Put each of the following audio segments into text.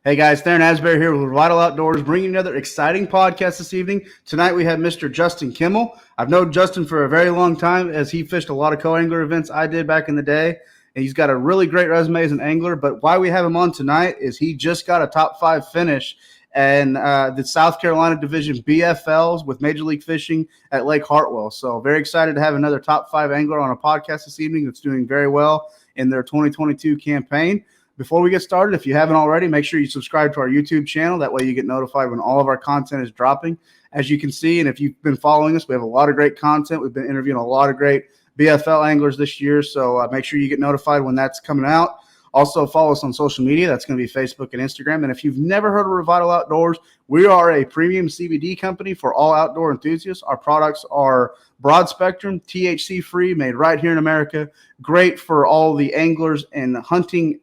Hey guys, Theron Asbury here with Revital Outdoors, bringing another exciting podcast this evening. Tonight we have Mr. Justin Kimmell. I've known Justin for a very long time as he fished a lot of co-angler events I did back in the day, and he's got a really great resume as an angler. But why we have him on tonight is he just got a top 5 finish and the South Carolina Division BFLs with Major League Fishing at Lake Hartwell. So very excited to have another top 5 angler on a podcast this evening that's doing very well in their 2022 campaign. Before we get started, if you haven't already, make sure you subscribe to our YouTube channel. That way you get notified when all of our content is dropping. As you can see, and if you've been following us, we have a lot of great content. We've been interviewing a lot of great BFL anglers this year, so make sure you get notified when that's coming out. Also, follow us on social media. That's going to be Facebook and Instagram. And if you've never heard of Revital Outdoors, we are a premium CBD company for all outdoor enthusiasts. Our products are broad spectrum, THC-free, made right here in America. Great for all the anglers and hunting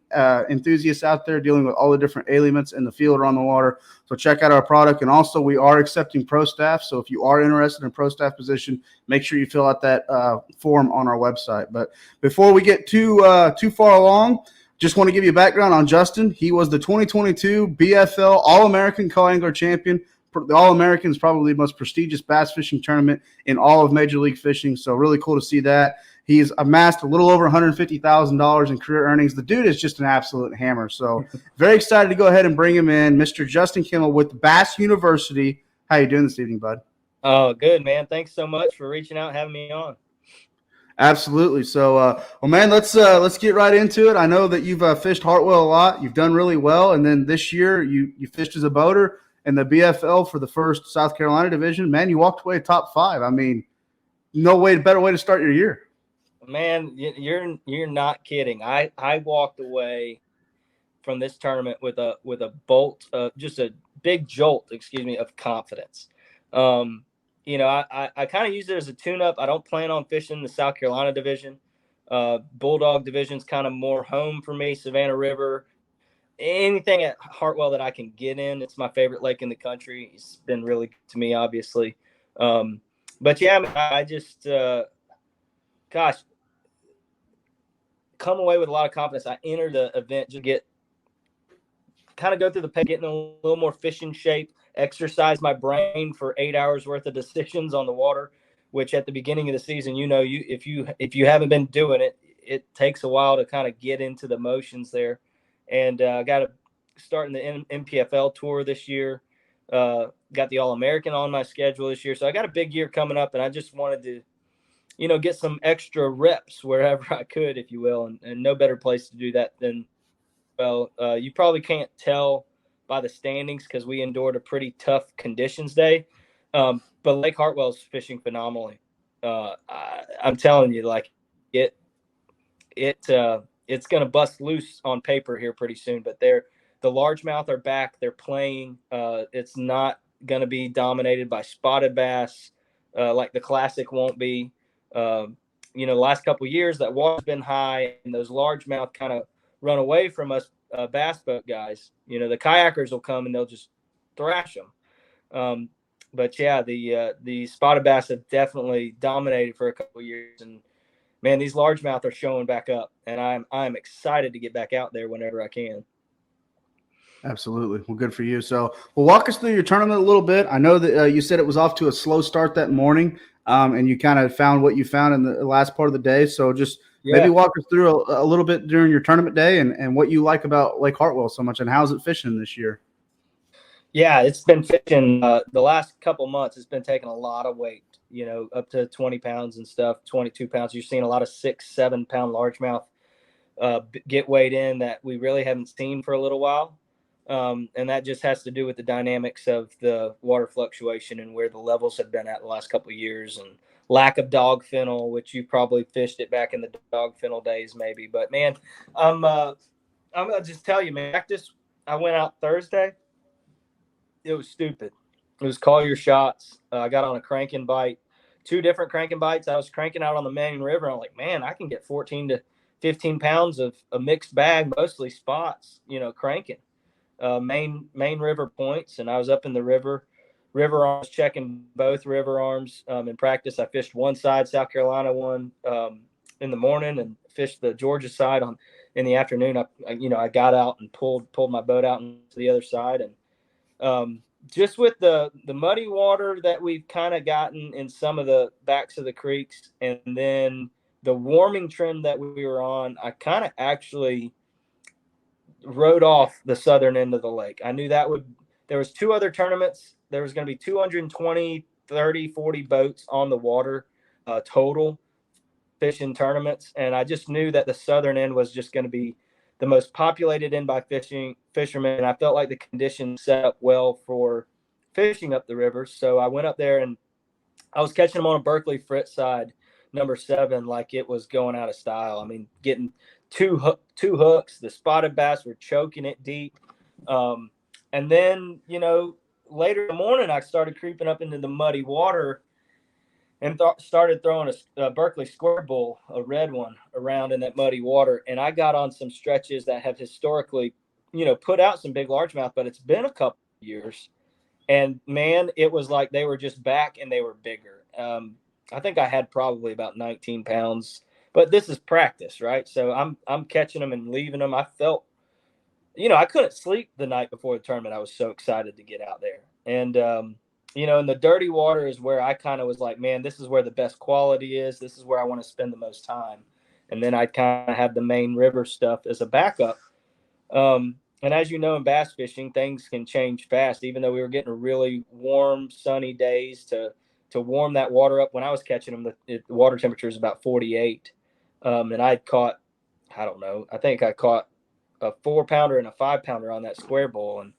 enthusiasts out there dealing with all the different ailments in the field or on the water. So check out our product. And also, we are accepting pro staff. So if you are interested in a pro staff position, make sure you fill out that form on our website. But before we get too far along, just want to give you a background on Justin. He was the 2022 BFL All-American Co-Angler Champion. The All-American is probably the most prestigious bass fishing tournament in all of Major League Fishing, so really cool to see that. He's amassed a little over $150,000 in career earnings. The dude is just an absolute hammer, so very excited to go ahead and bring him in. Mr. Justin Kimmell with Bass University. How you doing this evening, bud? Oh, good, man. Thanks so much for reaching out and having me on. Absolutely. So, well, man, let's get right into it. I know that you've fished Hartwell a lot. You've done really well, and then this year you fished as a boater in the BFL for the first South Carolina division. Man, you walked away top 5. I mean, better way to start your year. Man, you're not kidding. I walked away from this tournament with a bolt, just a big jolt, of confidence. I kind of use it as a tune-up. I don't plan on fishing the South Carolina division. Bulldog division's kind of more home for me. Savannah River, anything at Hartwell that I can get in. It's my favorite lake in the country. It's been really good to me, obviously. But yeah, I just, come away with a lot of confidence. I entered the event to go through the pay, getting a little more fishing shape, exercise my brain for 8 hours worth of decisions on the water, which at the beginning of the season, if you haven't been doing it, it takes a while to kind of get into the motions there. And I got to start in the MPFL tour this year. Got the All-American on my schedule this year. So I got a big year coming up, and I just wanted to, get some extra reps wherever I could, if you will, and no better place to do that than, you probably can't tell by the standings because we endured a pretty tough conditions day. But Lake Hartwell's fishing phenomenally. I'm telling you, like it's going to bust loose on paper here pretty soon. But the largemouth are back. They're playing. It's not going to be dominated by spotted bass like the Classic won't be. The last couple of years that water's been high and those largemouth kind of run away from us bass boat guys. The kayakers will come and they'll just thrash them. But yeah, the spotted bass have definitely dominated for a couple of years, and man, these largemouth are showing back up, and I'm excited to get back out there whenever I can. Absolutely. Well, good for you. So, walk us through your tournament a little bit. I know that you said it was off to a slow start that morning, and you kind of found what you found in the last part of the day. So just maybe walk us through a little bit during your tournament day and what you like about Lake Hartwell so much, and how's it fishing this year? Yeah, it's been fishing the last couple months. It's been taking a lot of weight, up to 20 pounds and stuff, 22 pounds. You're seeing a lot of 6-7 pound largemouth get weighed in that we really haven't seen for a little while. And that just has to do with the dynamics of the water fluctuation and where the levels have been at the last couple of years, and lack of dog fennel, which you probably fished it back in the dog fennel days, maybe. But man, I'm gonna just tell you, man. Practice. I went out Thursday. It was stupid. It was call your shots. I got on a cranking bite, 2 different cranking bites. I was cranking out on the main river. I'm like, man, I can get 14 to 15 pounds of a mixed bag, mostly spots, cranking. Main river points, and I was up in the river arms, checking both river arms in practice. I fished one side, South Carolina one, in the morning, and fished the Georgia side in the afternoon, I got out and pulled my boat out to the other side. And just with the muddy water that we've kind of gotten in some of the backs of the creeks, and then the warming trend that we were on, I kind of actually rode off the southern end of the lake. I knew there was 2 other tournaments. There was going to be 220, 30, 40 boats on the water total fishing tournaments. And I just knew that the southern end was just going to be the most populated end by fishermen. And I felt like the conditions set up well for fishing up the river. So I went up there and I was catching them on a Berkeley Fritz side, number 7, like it was going out of style. I mean, getting two hooks. The spotted bass were choking it deep. And then, later in the morning, I started creeping up into the muddy water and started throwing a Berkeley square bull, a red one, around in that muddy water. And I got on some stretches that have historically, put out some big largemouth, but it's been a couple of years. And man, it was like they were just back and they were bigger. I think I had probably about 19 pounds, but this is practice, right? So I'm catching them and leaving them. I felt, I couldn't sleep the night before the tournament. I was so excited to get out there. And, in the dirty water is where I kind of was like, man, this is where the best quality is. This is where I want to spend the most time. And then I kind of have the main river stuff as a backup. And as you know, in bass fishing, things can change fast, even though we were getting really warm, sunny days to warm that water up. When I was catching them, the water temperature is about 48. And I caught, I don't know, I think I caught a 4-pounder and a 5-pounder on that square bull. And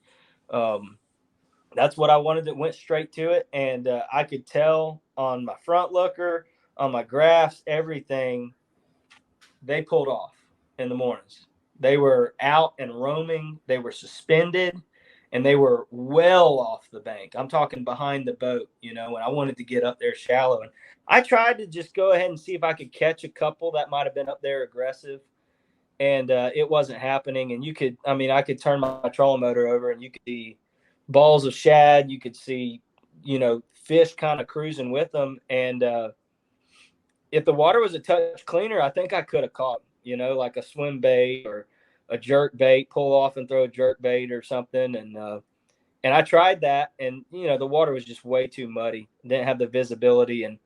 that's what I wanted. That went straight to it. And I could tell on my front looker, on my graphs, everything, they pulled off in the mornings. They were out and roaming. They were suspended, and they were well off the bank. I'm talking behind the boat, and I wanted to get up there shallow. And I tried to just go ahead and see if I could catch a couple that might have been up there aggressive, and it wasn't happening. And I could turn my trolling motor over, and you could see balls of shad. You could see, fish kind of cruising with them. And if the water was a touch cleaner, I think I could have caught, like a swim bait or a jerk bait, pull off and throw a jerk bait or something. And I tried that, and, the water was just way too muddy. Didn't have the visibility. And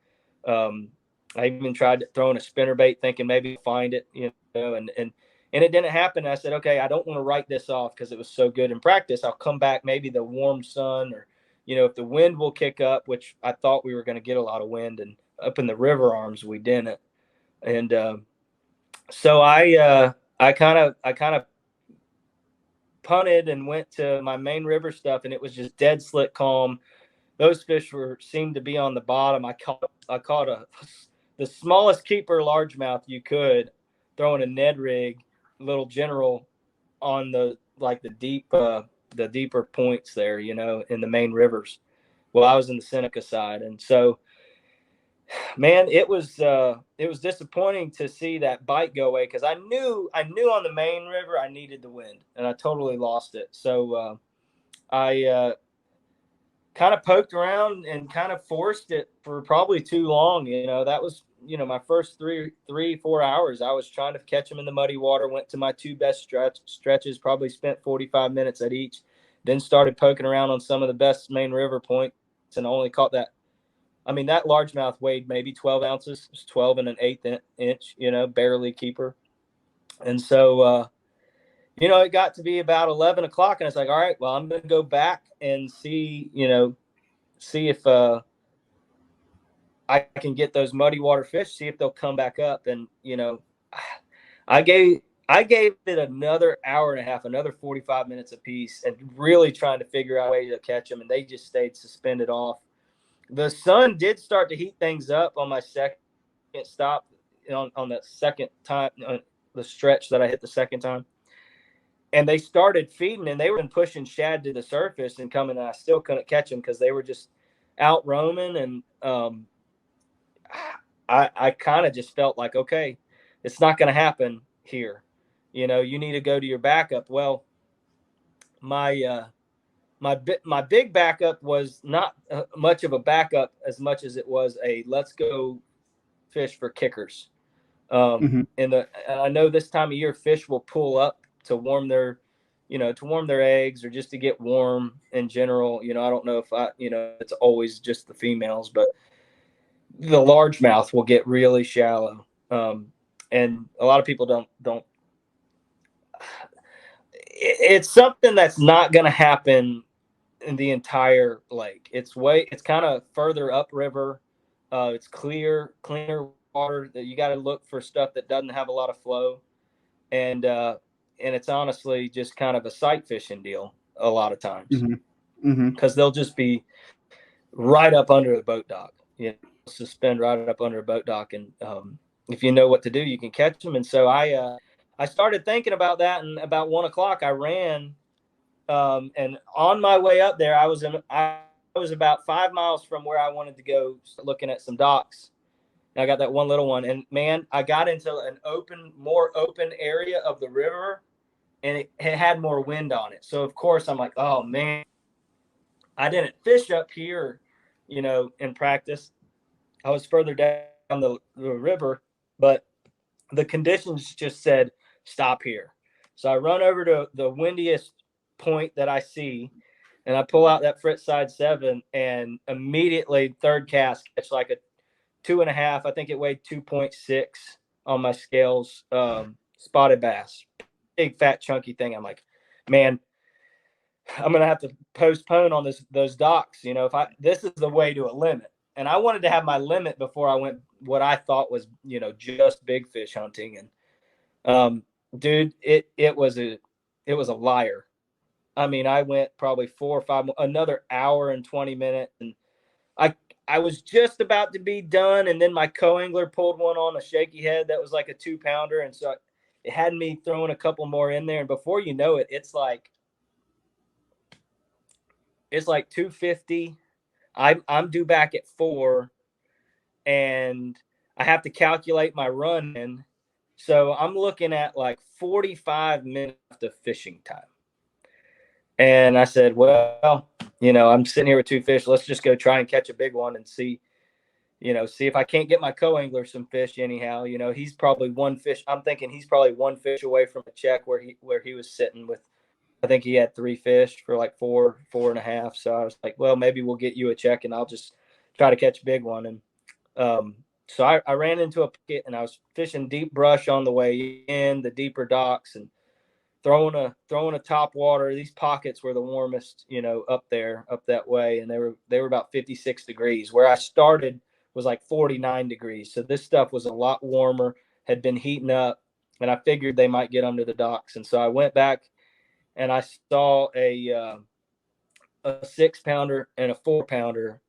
I even tried throwing a spinner bait thinking maybe I'll find it, and it didn't happen. I said, okay, I don't want to write this off because it was so good in practice. I'll come back maybe the warm sun or, if the wind will kick up, which I thought we were going to get a lot of wind, and up in the river arms, we didn't. And so I kind of punted and went to my main river stuff, and it was just dead slick calm. Those fish seemed to be on the bottom. I caught the smallest keeper largemouth you could, throwing a Ned rig, little general, on the deeper points there, in the main rivers. Well, I was in the Seneca side, and so, man, it was disappointing to see that bite go away, because I knew on the main river I needed the wind, and I totally lost it. So I kind of poked around and kind of forced it for probably too long. That was, my first 4 hours. I was trying to catch them in the muddy water, went to my 2 best stretches, probably spent 45 minutes at each, then started poking around on some of the best main river points, and only caught that. I mean, that largemouth weighed maybe 12 ounces. It was 12 and an eighth inch, barely keeper. And so, it got to be about 11 o'clock, and it's like, all right, well, I'm going to go back and see if I can get those muddy water fish, see if they'll come back up. And, I gave it another hour and a half, another 45 minutes apiece, and really trying to figure out a way to catch them. And they just stayed suspended off. The sun did start to heat things up on my second stop, on the second time, the stretch that I hit the second time. And they started feeding, and they were pushing shad to the surface and coming, and I still couldn't catch them because they were just out roaming. And I kind of just felt like, okay, it's not going to happen here. You need to go to your backup. Well, my big backup was not much of a backup as much as it was a let's go fish for kickers. And I know this time of year fish will pull up to warm their, to warm their eggs or just to get warm in general. I don't know if it's always just the females, but the largemouth will get really shallow. And a lot of people don't. It's something that's not going to happen in the entire lake. It's kind of further upriver. It's cleaner water that you got to look for stuff that doesn't have a lot of flow. And it's honestly just kind of a sight fishing deal a lot of times, because they'll just be right up under the boat dock, suspend right up under a boat dock. And if you know what to do, you can catch them. And so I started thinking about that, and about 1 o'clock I ran, and on my way up there, I was about 5 miles from where I wanted to go, looking at some docks. And I got that one little one, and man, I got into an more open area of the river, and it had more wind on it. So of course I'm like, oh man, I didn't fish up here, in practice. I was further down the river, but the conditions just said stop here. So I run over to the windiest point that I see, and I pull out that Fritz side 7, and immediately third cast catch like a 2.5. I think it weighed 2.6 on my scales. Spotted bass, big fat chunky thing. I'm like, man, I'm gonna have to postpone on those docks. This is the way to a limit. And I wanted to have my limit before I went what I thought was, just big fish hunting. And dude, it was a liar. I mean, I went probably 4 or 5, another hour and 20 minutes, and I was just about to be done, and then my co-angler pulled one on a shaky head that was like a 2-pounder, and so it had me throwing a couple more in there, and before you know it, it's like 250. I'm due back at 4, and I have to calculate my run in, so I'm looking at like 45 minutes of fishing time. And I said, well, I'm sitting here with 2 fish. Let's just go try and catch a big one and see if I can't get my co-angler some fish anyhow. He's probably one fish. I'm thinking he's probably one fish away from a check where he was sitting with. I think he had 3 fish for like 4.5. So I was like, well, maybe we'll get you a check, and I'll just try to catch a big one. And so I ran into a pocket, and I was fishing deep brush on the way in, the deeper docks, and throwing a top water. These pockets were the warmest, up there, up that way, and they were about 56 degrees. Where I started was like 49 degrees. So this stuff was a lot warmer, had been heating up, and I figured they might get under the docks. And so I went back, and I saw a 6-pounder and a 4-pounder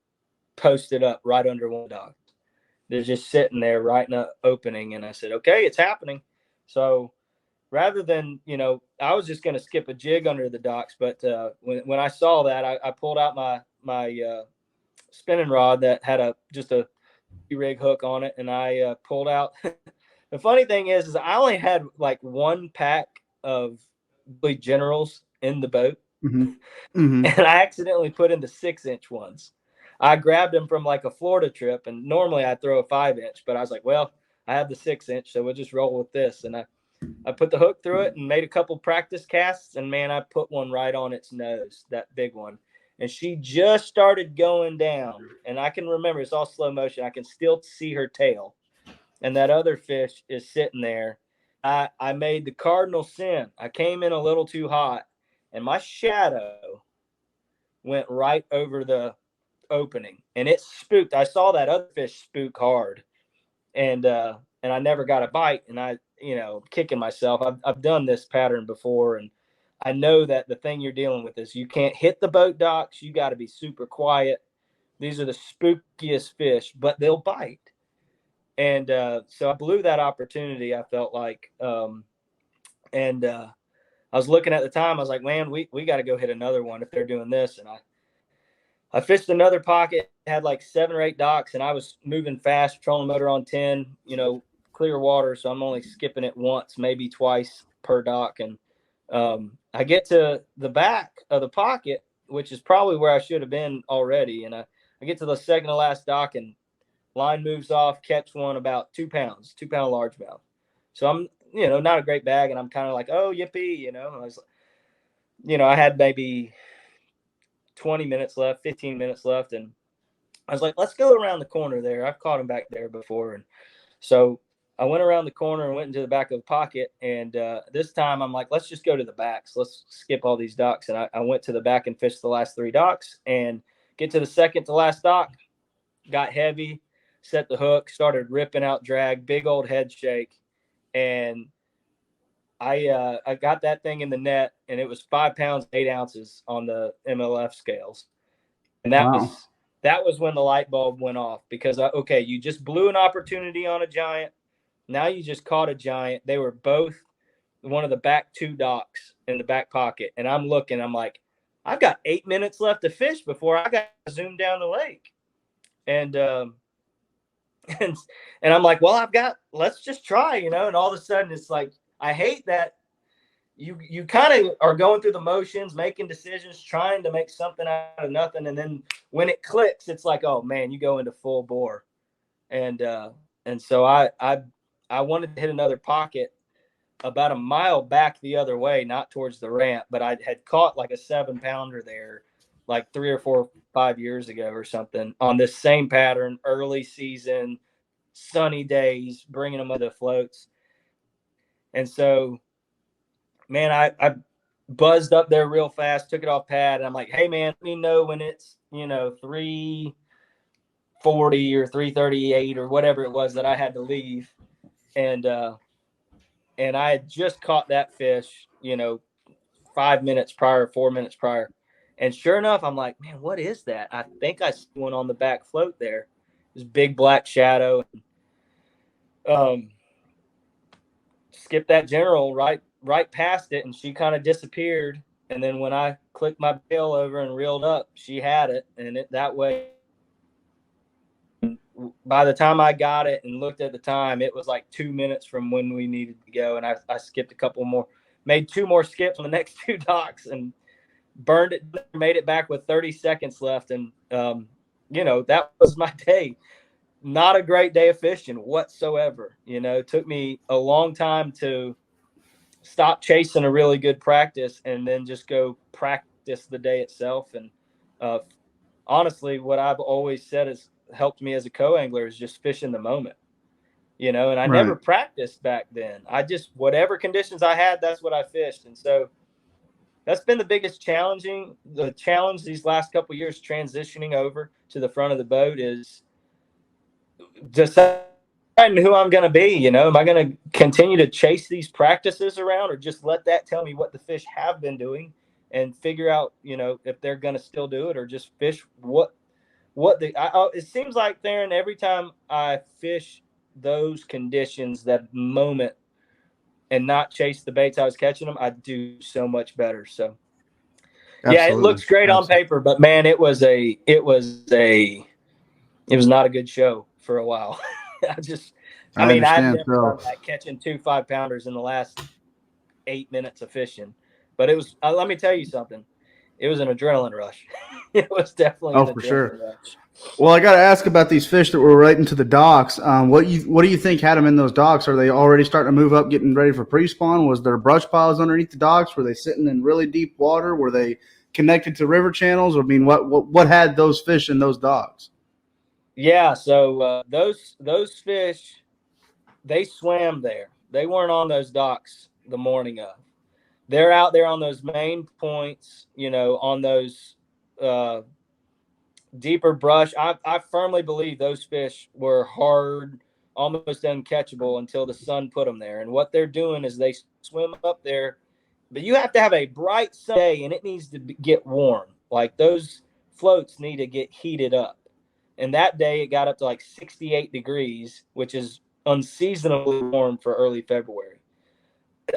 posted up right under one dock. They're just sitting there right in an opening, and I said, okay, it's happening. So rather than, I was just going to skip a jig under the docks. But when I saw that, I pulled out my spinning rod that had just a rig hook on it, and I pulled out. The funny thing is I only had like 1 pack of generals in the boat, and I accidentally put in the 6-inch ones. I grabbed them from like a Florida trip, and normally I throw a 5-inch, but I was like, well, I have the 6-inch, so we'll just roll with this. And I put the hook through it and made a couple practice casts, and man, I put one right on its nose, that big one. And she just started going down, and I can remember, it's all slow motion. I can still see her tail, and that other fish is sitting there. I made the cardinal sin. I came in a little too hot, and my shadow went right over the opening, and it spooked. I saw that other fish spook hard, and I never got a bite. And I, kicking myself. I've done this pattern before, and I know that the thing you're dealing with is you can't hit the boat docks. You got to be super quiet. These are the spookiest fish, but they'll bite. And so I blew that opportunity, I felt like. And I was looking at the time. I was like, man, we got to go hit another one if they're doing this. And I fished another pocket, had like 7 or 8 docks, and I was moving fast, trolling motor on 10, clear water. So I'm only skipping it once, maybe twice per dock. And I get to the back of the pocket, which is probably where I should have been already. And I get to the second to last dock, and line moves off, catch one about 2 pounds, 2-pound largemouth. So I'm, not a great bag, and I'm kind of like, oh, yippee, I had maybe 20 minutes left, 15 minutes left, and I was like, let's go around the corner there. I've caught him back there before, and so I went around the corner and went into the back of the pocket, and this time I'm like, let's just go to the backs. Let's skip all these docks, and I went to the back and fished the last 3 docks, and get to the second to last dock, got heavy, set the hook, started ripping out drag, big old head shake, and I got that thing in the net, and it was 5 pounds 8 ounces on the MLF scales, and that was when the light bulb went off, because okay, you just blew an opportunity on a giant. Now you just caught a giant. They were both one of the back 2 docks in the back pocket, and I'm looking. I'm like, I've got 8 minutes left to fish before I got to zoom down the lake, and and I'm like, well, let's just try, And all of a sudden, it's like, I hate that you kind of are going through the motions, making decisions, trying to make something out of nothing, and then when it clicks, it's like, oh man, you go into full bore, and so I wanted to hit another pocket about a mile back the other way, not towards the ramp, but I had caught like a 7-pounder there, like 3 or 4, 5 years ago or something, on this same pattern, early season, sunny days, bringing them with the floats. And so, man, I buzzed up there real fast, took it off pad, and I'm like, hey man, let me know when it's 3:40 or 3:38 or whatever it was that I had to leave, and I had just caught that fish 5 minutes prior, 4 minutes prior, and sure enough, I'm like, man, what is that? I think I see one on the back float there, this big black shadow. Skipped that general right past it, and she kind of disappeared. And then when I clicked my bail over and reeled up, she had it, and that way, by the time I got it and looked at the time, it was like 2 minutes from when we needed to go. And I skipped a couple more, made 2 more skips on the next 2 docks, and burned it, made it back with 30 seconds left. And, that was my day. Not a great day of fishing whatsoever. It took me a long time to stop chasing a really good practice and then just go practice the day itself. And honestly, what I've always said has helped me as a co-angler is just fishing the moment, and I never practiced back then. I just, whatever conditions I had, that's what I fished. And so that's been the biggest challenge these last couple of years, transitioning over to the front of the boat, is deciding who I'm going to be. Am I going to continue to chase these practices around, or just let that tell me what the fish have been doing and figure out, if they're going to still do it, or just fish it seems like, Theron, every time I fish those conditions, that moment, and not chase the baits I was catching them, I do so much better. So yeah, it looks great on paper, but man, it was not a good show for a while. I've never done that, catching 2 5-pounders in the last 8 minutes of fishing. But it was, let me tell you something, it was an adrenaline rush. It was definitely an adrenaline rush. Well, I got to ask about these fish that were right into the docks. What do you think had them in those docks? Are they already starting to move up, getting ready for pre-spawn? Was there brush piles underneath the docks? Were they sitting in really deep water? Were they connected to river channels? I mean, what had those fish in those docks? Yeah, so those fish, they swam there. They weren't on those docks the morning of. They're out there on those main points, on those deeper brush. I firmly believe those fish were hard, almost uncatchable until the sun put them there. And what they're doing is they swim up there, but you have to have a bright day, and it needs to get warm. Like, those floats need to get heated up. And that day it got up to like 68 degrees, which is unseasonably warm for early February.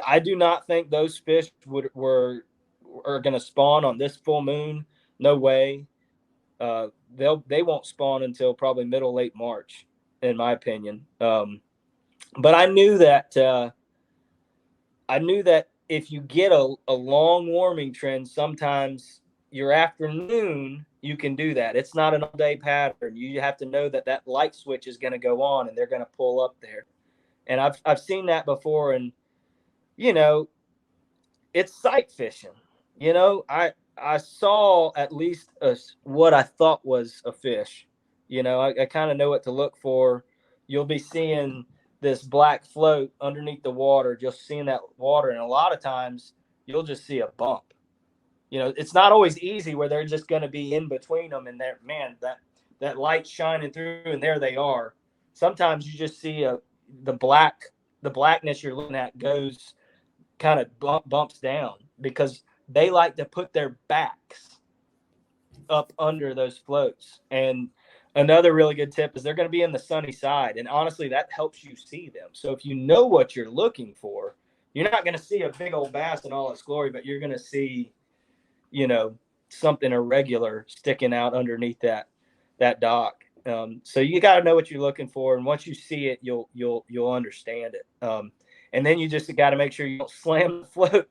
I do not think those fish are going to spawn on this full moon. No way. They won't spawn until probably middle, late March, in my opinion. But I knew that if you get a long warming trend, sometimes your afternoon you can do that. It's not an all-day pattern. You have to know that that light switch is going to go on and they're going to pull up there. And I've seen that before. And, you know, it's sight fishing. You know, I saw at least what I thought was a fish. You know, I kind of know what to look for. You'll be seeing this black float underneath the water, just seeing that water. And a lot of times you'll just see a bump. You know, it's not always easy where they're just going to be in between them. And there, man, that light shining through and there they are. Sometimes you just see the blackness you're looking at goes kind of bumps down because they like to put their backs up under those floats. And another really good tip is they're going to be in the sunny side. And honestly, that helps you see them. So if you know what you're looking for, you're not going to see a big old bass in all its glory, but you're going to see, you know, something irregular sticking out underneath that dock. So you got to know what you're looking for. And once you see it, you'll understand it. And then you just got to make sure you don't slam the float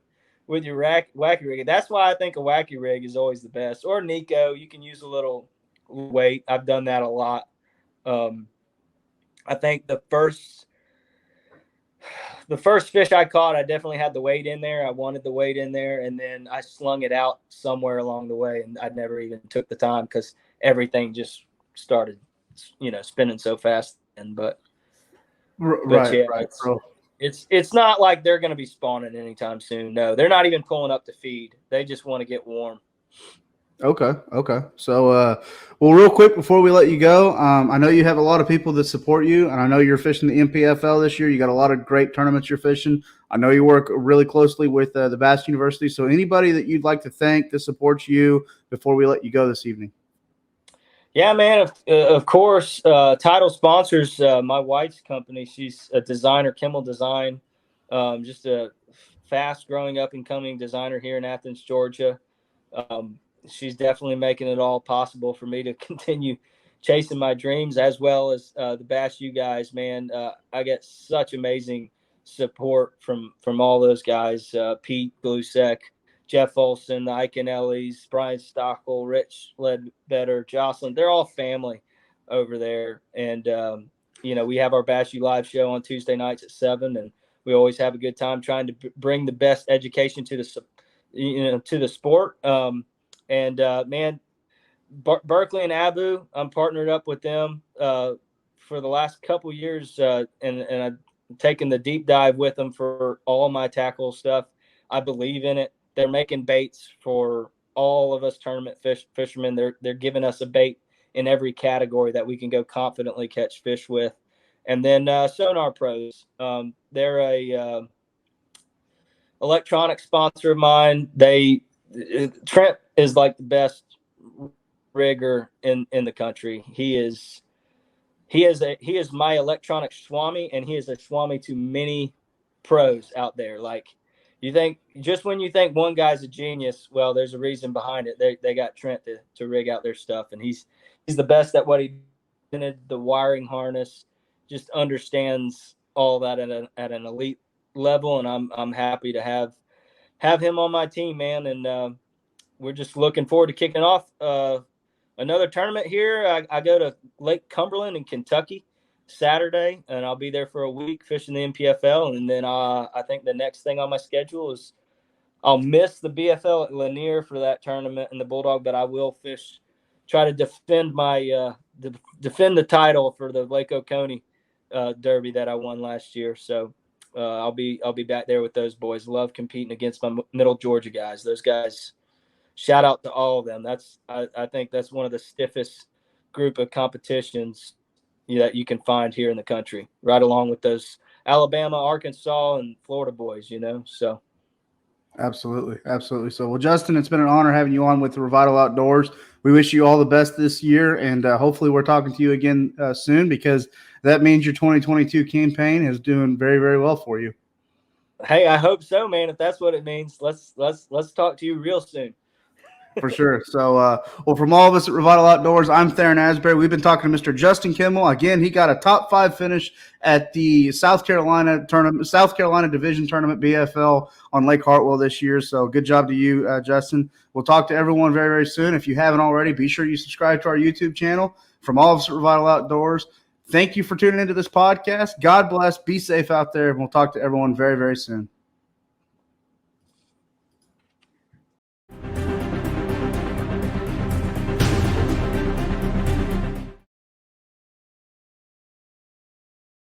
with your wacky rig. That's why I think a wacky rig is always the best. Or Nico, you can use a little weight. I've done that a lot. I think the first fish I caught, I definitely had the weight in there. I wanted the weight in there, and then I slung it out somewhere along the way, and I never even took the time because everything just started, you know, spinning so fast. But Right, yeah, right. it's not like they're going to be spawning anytime soon. No, they're not even pulling up to feed. They just want to get warm. Okay. So, well, real quick before we let you go, I know you have a lot of people that support you, and I know you're fishing the MPFL this year. You got a lot of great tournaments you're fishing. I know you work really closely with the Bass University. So, anybody that you'd like to thank that supports you before we let you go this evening? Yeah, man. Of course, title sponsors my wife's company. She's a designer, Kimmell Design, just a fast growing up and coming designer here in Athens, Georgia. She's definitely making it all possible for me to continue chasing my dreams, as well as the Bass U guys, man. I get such amazing support from all those guys, Pete Glusek, Jeff Olson, the Iconellis, Brian Stockel, Rich Ledbetter, Jocelyn. They're all family over there. And, you know, we have our Bass U live show on Tuesday nights at 7, and we always have a good time trying to bring the best education to the sport. Man, Berkeley and Abu, I'm partnered up with them for the last couple years, and I've taken the deep dive with them for all my tackle stuff. I believe in it. They're making baits for all of us tournament fishermen. They're giving us a bait in every category that we can go confidently catch fish with. And then Sonar Pros, they're a electronic sponsor of mine. Trent is like the best rigger in the country. He is my electronic swami, and he is a swami to many pros out there. Like, you think, just when you think one guy's a genius, well, there's a reason behind it. They got Trent to rig out their stuff, and he's the best at what he did. The wiring harness, just understands all that at an elite level, and I'm happy to have him on my team, man. And we're just looking forward to kicking off another tournament here. I go to Lake Cumberland in Kentucky Saturday, and I'll be there for a week fishing the MPFL. And then I think the next thing on my schedule is I'll miss the BFL at Lanier for that tournament and the Bulldog, but I will try to defend defend the title for the Lake Oconee Derby that I won last year. So I'll be back there with those boys. Love competing against my Middle Georgia guys. Those guys, shout out to all of them. I think that's one of the stiffest group of competitions that you can find here in the country, right along with those Alabama, Arkansas, and Florida boys, you know. So Absolutely. So, well, Justin, it's been an honor having you on with the Revital Outdoors. We wish you all the best this year, and hopefully we're talking to you again soon, because that means your 2022 campaign is doing very, very well for you. Hey, I hope so, man. If that's what it means, let's talk to you real soon. For sure. So, well, from all of us at Revital Outdoors, I'm Theron Asbury. We've been talking to Mr. Justin Kimmell. Again, he got a top 5 finish at the South Carolina Division Tournament BFL on Lake Hartwell this year. So, good job to you, Justin. We'll talk to everyone very, very soon. If you haven't already, be sure you subscribe to our YouTube channel. From all of us at Revital Outdoors, thank you for tuning into this podcast. God bless. Be safe out there, and we'll talk to everyone very, very soon.